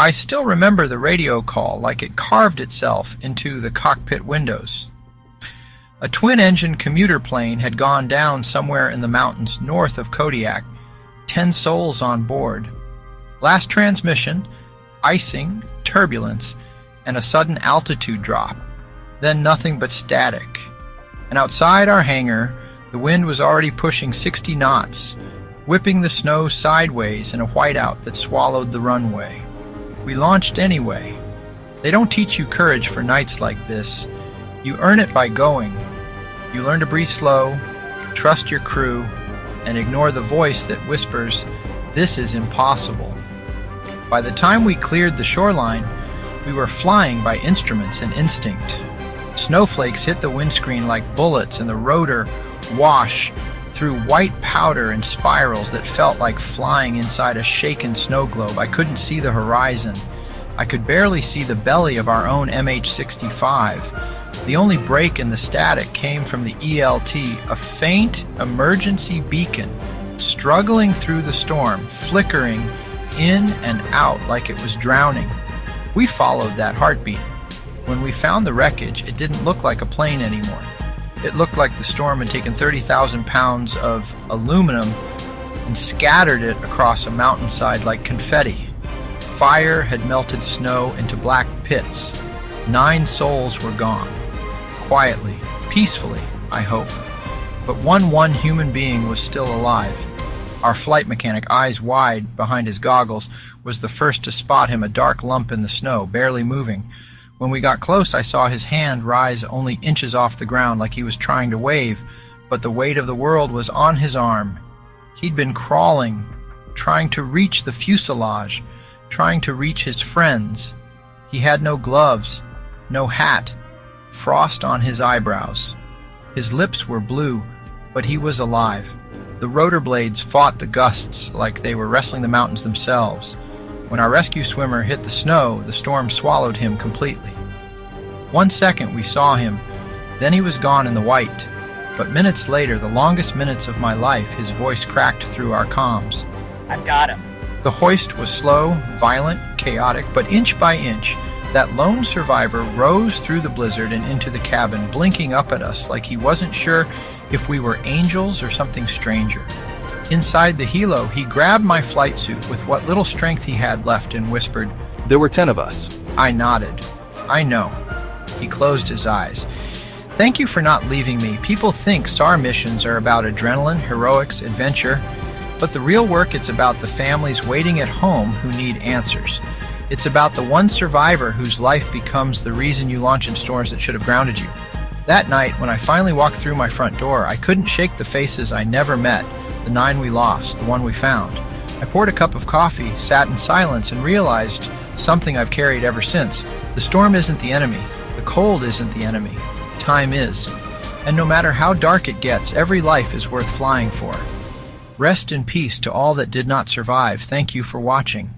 I still remember the radio call like it carved itself into the cockpit windows. A twin-engine commuter plane had gone down somewhere in the mountains north of Kodiak, 10 souls on board. Last transmission, icing, turbulence, and a sudden altitude drop. Then nothing but static. And outside our hangar, the wind was already pushing 60 knots, whipping the snow sideways in a whiteout that swallowed the runway. We launched anyway. They don't teach you courage for nights like this. You earn it by going. You learn to breathe slow, trust your crew, and ignore the voice that whispers, "This is impossible." By the time we cleared the shoreline, we were flying by instruments and instinct. Snowflakes hit the windscreen like bullets, and the rotor washed through white powder and spirals that felt like flying inside a shaken snow globe. I couldn't see the horizon. I could barely see the belly of our own MH-65. The only break in the static came from the ELT, a faint emergency beacon, struggling through the storm, flickering in and out like it was drowning. We followed that heartbeat. When we found the wreckage, it didn't look like a plane anymore. It looked like the storm had taken 30,000 pounds of aluminum and scattered it across a mountainside like confetti. Fire had melted snow into black pits. 9 souls were gone. Quietly, peacefully, I hope. But one human being was still alive. Our flight mechanic, eyes wide behind his goggles, was the first to spot him, a dark lump in the snow, barely moving. When we got close, I saw his hand rise only inches off the ground like he was trying to wave, but the weight of the world was on his arm. He'd been crawling, trying to reach the fuselage, trying to reach his friends. He had no gloves, no hat, frost on his eyebrows. His lips were blue, but he was alive. The rotor blades fought the gusts like they were wrestling the mountains themselves. When our rescue swimmer hit the snow, the storm swallowed him completely. 1 second we saw him, then he was gone in the white. But minutes later, the longest minutes of my life, his voice cracked through our comms. "I've got him." The hoist was slow, violent, chaotic, but inch by inch, that lone survivor rose through the blizzard and into the cabin, blinking up at us like he wasn't sure if we were angels or something stranger. Inside the helo, he grabbed my flight suit with what little strength he had left and whispered, "There were 10 of us." I nodded. "I know." He closed his eyes. "Thank you for not leaving me. People think SAR missions are about adrenaline, heroics, adventure, but the real work, it's about the families waiting at home who need answers. It's about the one survivor whose life becomes the reason you launch in storms that should have grounded you." That night, when I finally walked through my front door, I couldn't shake the faces I never met, the 9 we lost, the 1 we found. I poured a cup of coffee, sat in silence, and realized something I've carried ever since. The storm isn't the enemy. The cold isn't the enemy. Time is. And no matter how dark it gets, every life is worth flying for. Rest in peace to all that did not survive. Thank you for watching.